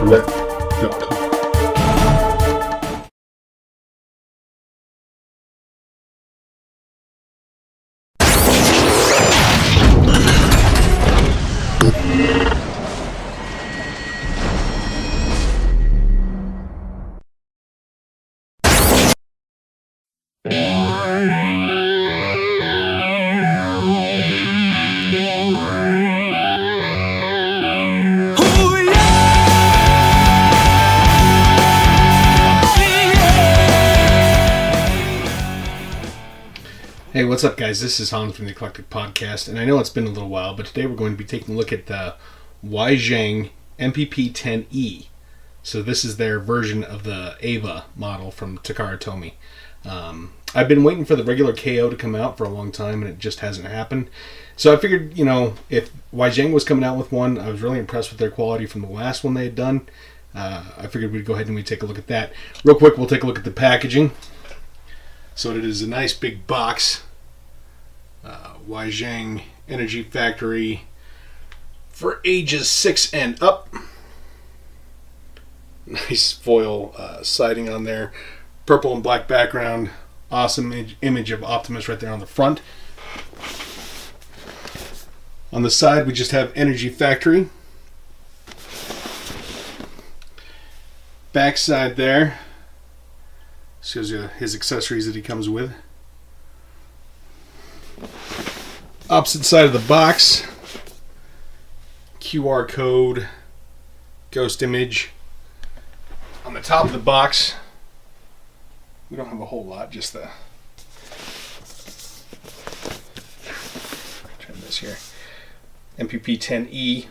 Eclectic.com. Hey, what's up, guys? This is Hans from the Eclectic Podcast, and I know it's been a little while, but today we're going to be taking a look at the WeiJang MPP10-E. So this is their version of the EVA model from Takara Tomy. I've been waiting for the regular KO to come out for a long time, and it just hasn't happened. So I figured, you know, if WeiJang was coming out with one, I was really impressed with their quality from the last one they had done. I figured we'd go ahead and we'd take a look at that. Real quick, we'll take a look at the packaging. So it is a nice big box. WeiJang Energy Factory for ages 6 and up. Nice foil siding on there. Purple and black background. Awesome image of Optimus right there on the front. On the side, we just have Energy Factory. Back side there shows you his accessories that he comes with. Opposite side of the box, QR code, ghost image. On the top of the box, we don't have a whole lot, just the, turn this here, MPP10-E.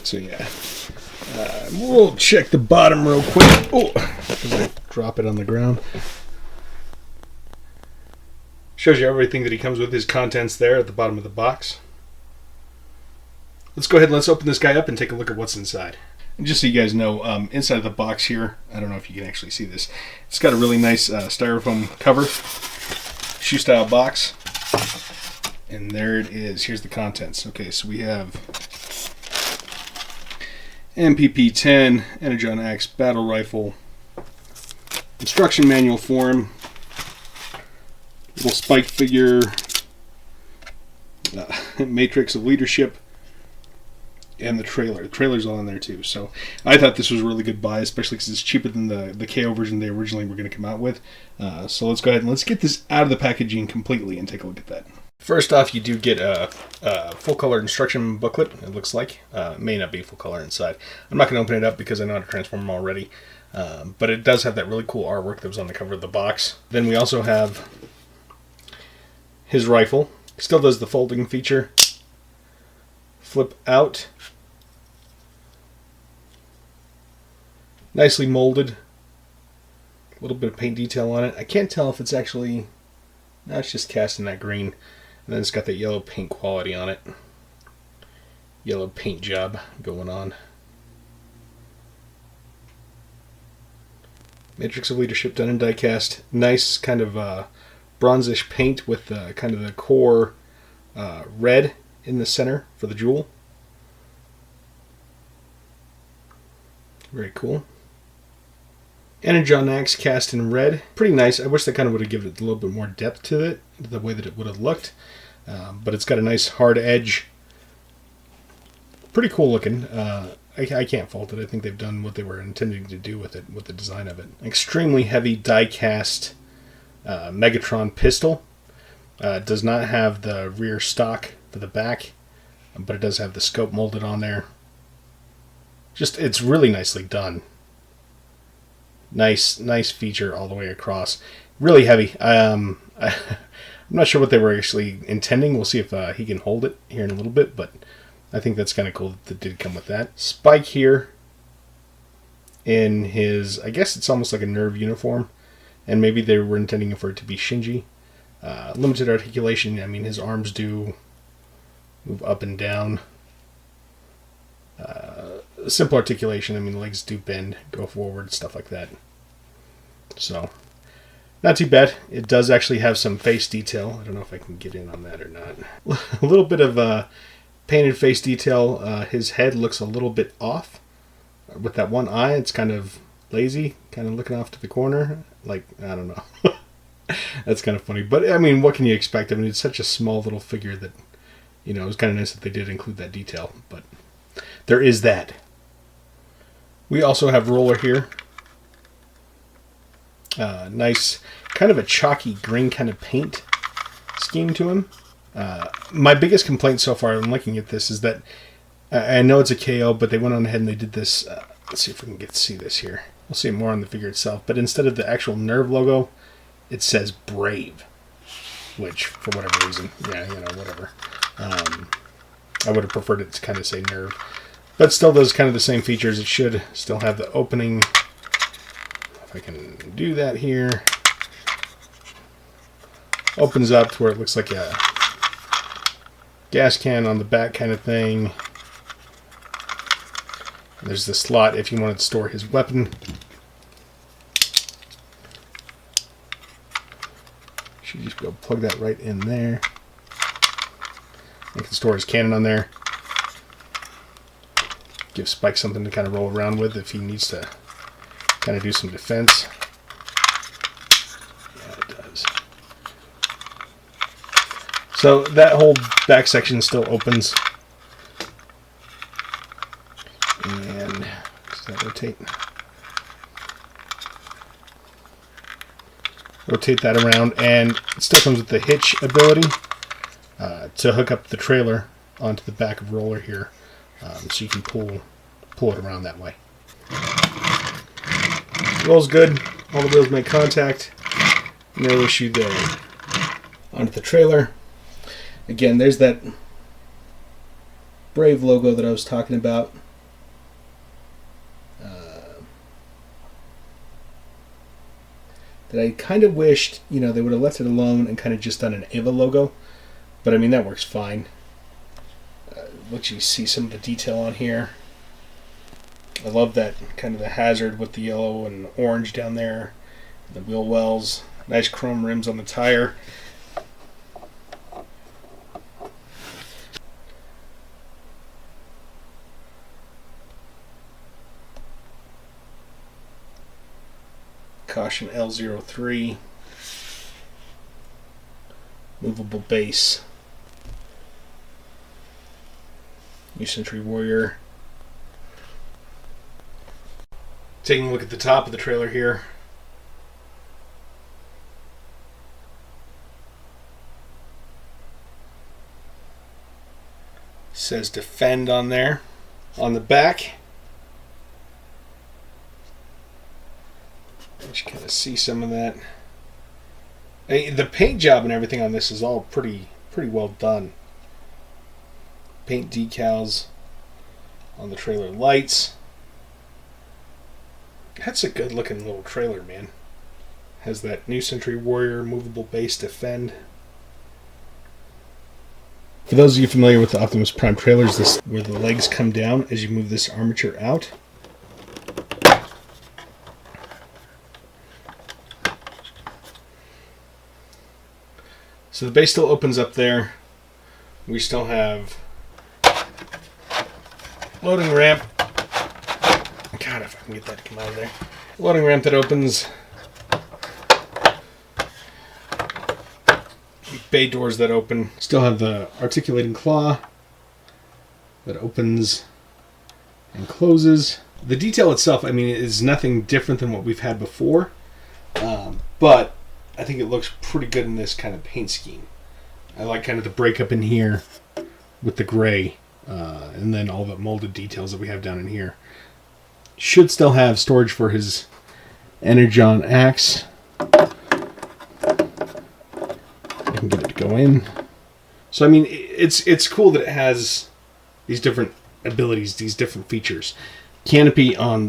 So yeah, we'll check the bottom real quick. Oh, as I drop it on the ground. Shows you everything that he comes with, his contents there at the bottom of the box. Let's go ahead and let's open this guy up and take a look at what's inside. And just so you guys know, inside of the box here, I don't know if you can actually see this, it's got a really nice styrofoam cover, shoe style box. And there it is. Here's the contents. Okay, so we have MPP10, Energon Axe, battle rifle, instruction manual form, little spike figure, matrix of leadership, and the trailer. The trailer's all in there too. So I thought this was a really good buy, especially because it's cheaper than the KO version they originally were going to come out with. So let's go ahead and let's get this out of the packaging completely and take a look at that. First off, you do get a full color instruction booklet, it looks like. It may not be full color inside. I'm not going to open it up because I know how to transform them already. But it does have that really cool artwork that was on the cover of the box. Then we also have his rifle. Still does the folding feature. Flip out. Nicely molded. A little bit of paint detail on it. I can't tell if it's actually... No, it's just cast in that green. And then it's got that yellow paint quality on it. Yellow paint job going on. Matrix of Leadership done in die cast. Nice kind of bronzish paint with kind of the core red in the center for the jewel. Very cool. Energon Axe cast in red. Pretty nice. I wish they kind of would have given it a little bit more depth to it, the way that it would have looked. But it's got a nice hard edge. Pretty cool looking. I can't fault it. I think they've done what they were intending to do with it, with the design of it. Extremely heavy die cast Megatron pistol. Does not have the rear stock for the back, but it does have the scope molded on there. Just, it's really nicely done. Nice feature all the way across. Really heavy. I'm not sure what they were actually intending. We'll see if he can hold it here in a little bit, but I think that's kind of cool that it did come with that. Spike here in his, I guess it's almost like a nerve uniform, and maybe they were intending for it to be Shinji. Limited articulation. I mean, his arms do move up and down. Simple articulation. I mean, legs do bend, go forward, stuff like that. So, not too bad. It does actually have some face detail. I don't know if I can get in on that or not. A little bit of painted face detail. His head looks a little bit off. With that one eye, it's kind of lazy, kind of looking off to the corner. Like, I don't know. That's kind of funny. But, I mean, what can you expect? I mean, it's such a small little figure that, you know, it was kind of nice that they did include that detail. But there is that. We also have Roller here. Nice, kind of a chalky green kind of paint scheme to him. My biggest complaint so far in looking at this is that I know it's a KO, but they went on ahead and they did this. Let's see if we can get to see this here. We'll see more on the figure itself. But instead of the actual Nerve logo, it says Brave. Which, for whatever reason, yeah, you know, whatever. I would have preferred it to kind of say Nerve. But still does kind of the same features. It should still have the opening. If I can do that here. Opens up to where it looks like a gas can on the back kind of thing. There's the slot if you wanted to store his weapon. Should just go plug that right in there. You can store his cannon on there. Give Spike something to kind of roll around with if he needs to kind of do some defense. Yeah, it does. So that whole back section still opens. And does that rotate? Rotate that around, and it still comes with the hitch ability to hook up the trailer onto the back of Roller here, so you can pull it around that way. Rolls good. All the wheels make contact. No issue there. Onto the trailer. Again, there's that Brave logo that I was talking about. That I kind of wished, you know, they would have left it alone and kind of just done an EVA logo. But I mean, that works fine. Let you see some of the detail on here. I love that kind of the hazard with the yellow and orange down there. The wheel wells. Nice chrome rims on the tire. Caution L03. Movable base. New Century Warrior. Taking a look at the top of the trailer here. Says Defend on there. On the back, you can kind of see some of that. The paint job and everything on this is all pretty well done. Paint decals on the trailer lights. That's a good looking little trailer, man. Has that New Century Warrior movable base Defend. For those of you familiar with the Optimus Prime trailers, this is where the legs come down as you move this armature out. So the base still opens up there. We still have loading ramp. God, if I can get that to come out of there. Loading ramp that opens. Bay doors that open. Still have the articulating claw that opens and closes. The detail itself, I mean, is nothing different than what we've had before. But I think it looks pretty good in this kind of paint scheme. I like kind of the breakup in here with the gray, and then all the molded details that we have down in here. Should still have storage for his Energon axe. I can get it to go in. So I mean, it's cool that it has these different abilities, these different features. Canopy on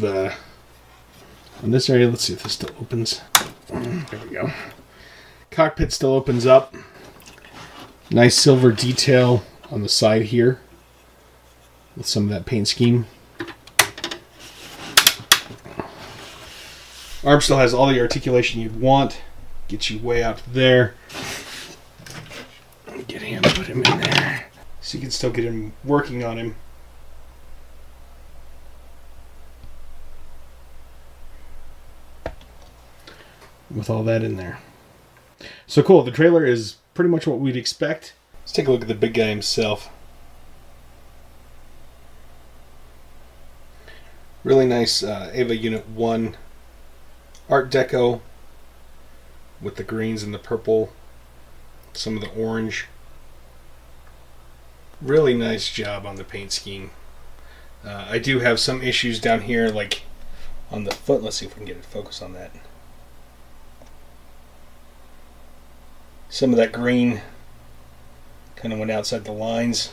this area. Let's see if this still opens. There we go. Cockpit still opens up. Nice silver detail on the side here with some of that paint scheme. Arm still has all the articulation you'd want. Gets you way out there. Get him, put him in there. so you can still get him working on him. With all that in there. So cool, the trailer is pretty much what we'd expect. Let's take a look at the big guy himself. Really nice EVA Unit 1 Art Deco with the greens and the purple, some of the orange. Really nice job on the paint scheme. I do have some issues down here, like on the foot. Let's see if we can get it focused on that. Some of that green kind of went outside the lines.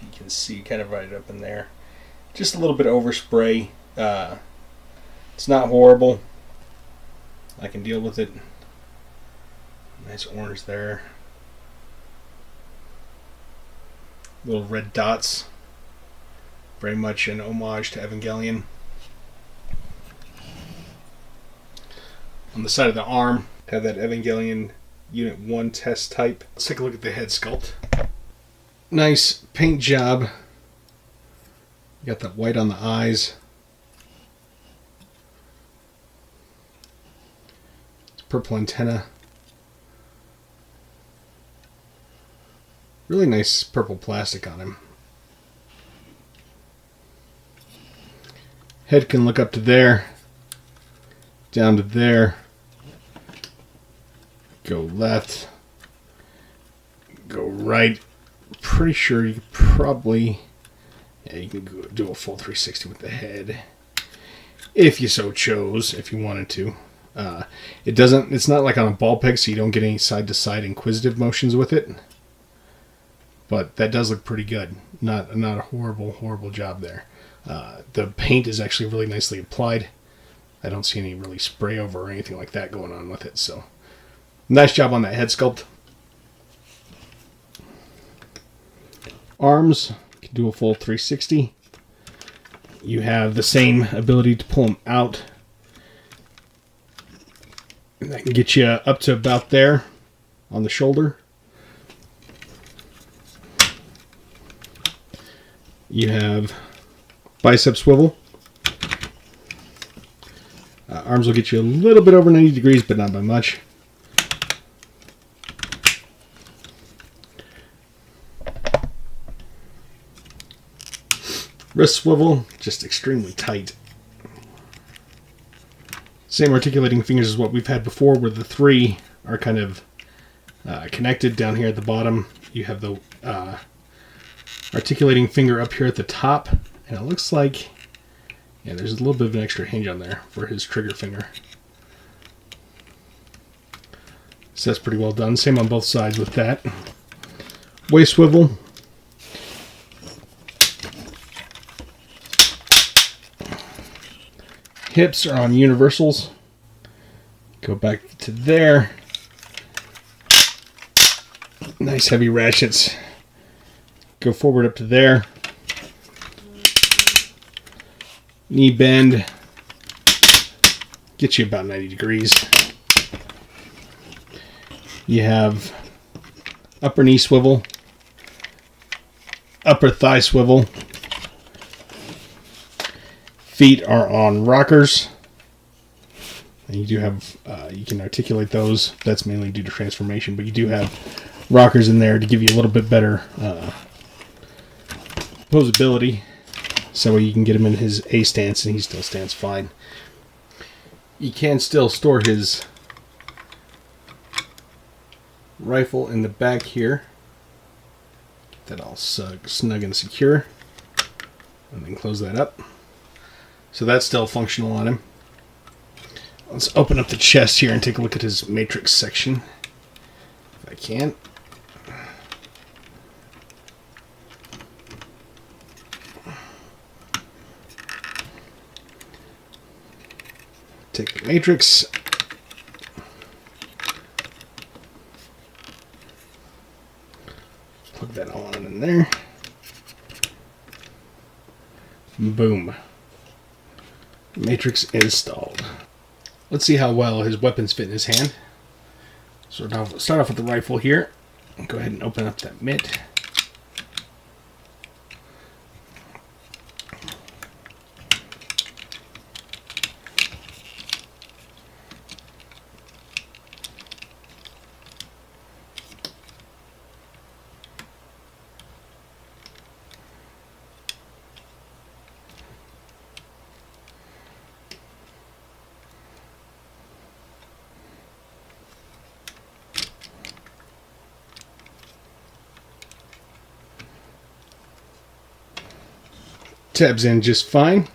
You can see kind of right up in there. Just a little bit of overspray. It's not horrible. I can deal with it. Nice orange there. Little red dots. Very much an homage to Evangelion. On the side of the arm, have that Evangelion Unit 1 test type. Let's take a look at the head sculpt. Nice paint job. You got that white on the eyes. It's purple antenna. Really nice purple plastic on him. Head can look up to there, down to there. Go left, go right. Pretty sure you could probably, yeah, you can do a full 360 with the head if you so chose, if you wanted to. It's not like on a ball peg, so you don't get any side to side inquisitive motions with it. But that does look pretty good. Not a horrible job there. The paint is actually really nicely applied. I don't see any really spray over or anything like that going on with it, so nice job on that head sculpt. Arms, you can do a full 360. You have the same ability to pull them out. And that can get you up to about there on the shoulder. You have bicep swivel. Arms will get you a little bit over 90 degrees, but not by much. Wrist swivel, just extremely tight. Same articulating fingers as what we've had before, where the three are kind of connected down here at the bottom. You have the articulating finger up here at the top, and it looks like, yeah, there's a little bit of an extra hinge on there for his trigger finger. So that's pretty well done. Same on both sides with that. Waist swivel. Hips are on universals. Go back to there. Nice heavy ratchets. Go forward up to there. Knee bend. Gets you about 90 degrees. You have upper knee swivel. Upper thigh swivel. Feet are on rockers. And you do have, you can articulate those. That's mainly due to transformation, but you do have rockers in there to give you a little bit better posability. So you can get him in his A stance and he still stands fine. You can still store his rifle in the back here. Get that all snug and secure. And then close that up. So that's still functional on him. Let's open up the chest here and take a look at his matrix section. If I can. Take the matrix. Plug that all in there. Boom. Matrix installed. Let's see how well his weapons fit in his hand. So I'll start off with the rifle here. Go ahead and open up that mitt. Tabs in just fine.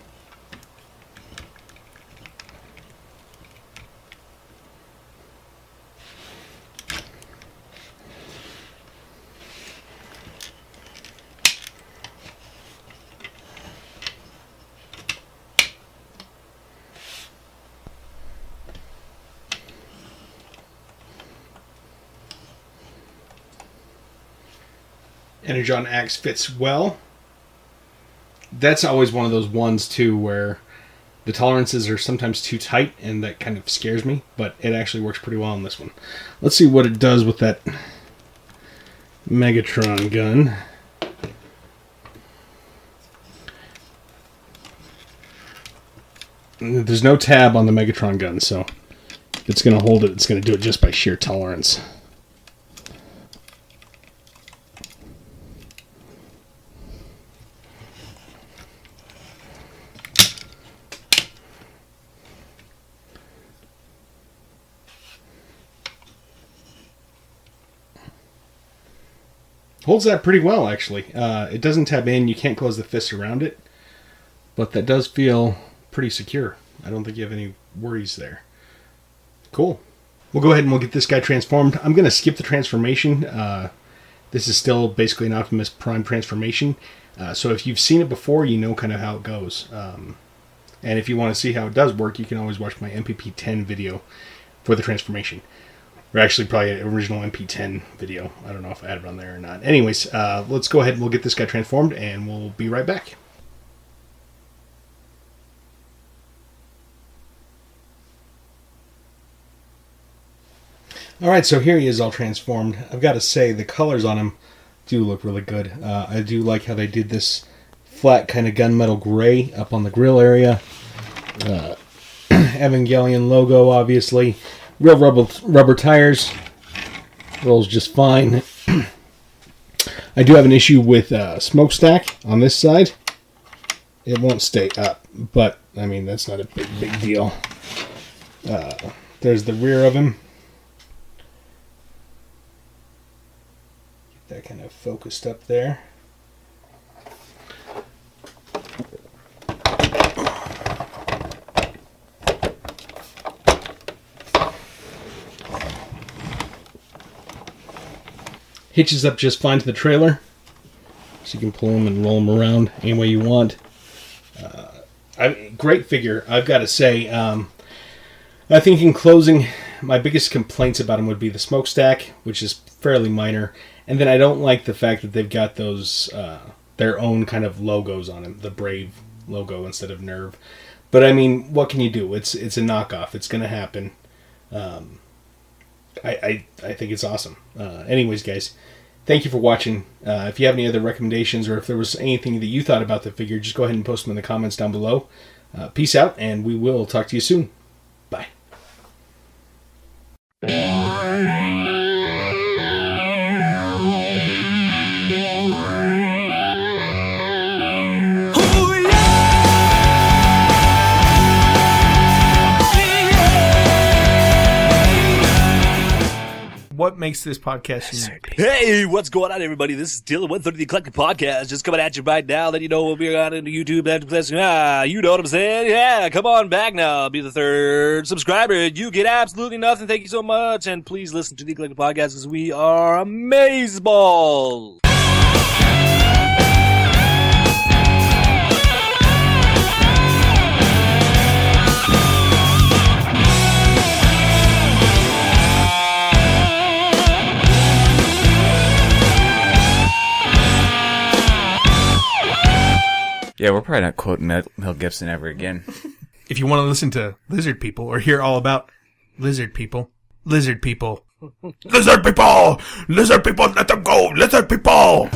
Energon axe fits well. That's always one of those ones, too, where the tolerances are sometimes too tight, and that kind of scares me, but it actually works pretty well on this one. Let's see what it does with that Megatron gun. There's no tab on the Megatron gun, so if it's going to hold it, it's going to do it just by sheer tolerance. Holds that pretty well, actually. It doesn't tab in. You can't close the fist around it. But that does feel pretty secure. I don't think you have any worries there. Cool. We'll go ahead and we'll get this guy transformed. I'm going to skip the transformation. This is still basically an Optimus Prime transformation. So if you've seen it before, you know kind of how it goes. And if you want to see how it does work, you can always watch my MPP10 video for the transformation. Or actually, probably an original MP10 video. I don't know if I added it on there or not. Anyways, let's go ahead and we'll get this guy transformed, and we'll be right back. Alright, so here he is all transformed. I've got to say, the colors on him do look really good. I do like how they did this flat kind of gunmetal gray up on the grill area. Evangelion logo, obviously. Real rubber tires. Rolls just fine. I do have an issue with smokestack on this side. It won't stay up, but I mean that's not a big deal. There's the rear of him. Get that kind of focused up there. Hitches up just fine to the trailer, so you can pull them and roll them around any way you want. Great figure, I've got to say. I think in closing, my biggest complaints about him would be the smokestack, which is fairly minor, and then I don't like the fact that they've got those their own kind of logos on him, the Brave logo instead of Nerve. But I mean, what can you do? It's a knockoff. It's going to happen. I think it's awesome. Anyways, guys, thank you for watching. If you have any other recommendations or if there was anything that you thought about the figure, just go ahead and post them in the comments down below. Peace out, and we will talk to you soon. Bye. What makes this podcast unique? Hey, what's going on, everybody? This is Dylan, 130 the Eclectic Podcast, just coming at you right now. Then you know we'll be on into YouTube. You know what I'm saying? Yeah, come on back now. Be the third subscriber. You get absolutely nothing. Thank you so much. And please listen to the Eclectic Podcast because we are amazeballs. Yeah, we're probably not quoting Mel Gibson ever again. If you want to listen to lizard people or hear all about lizard people, Lizard people, let them go, lizard people.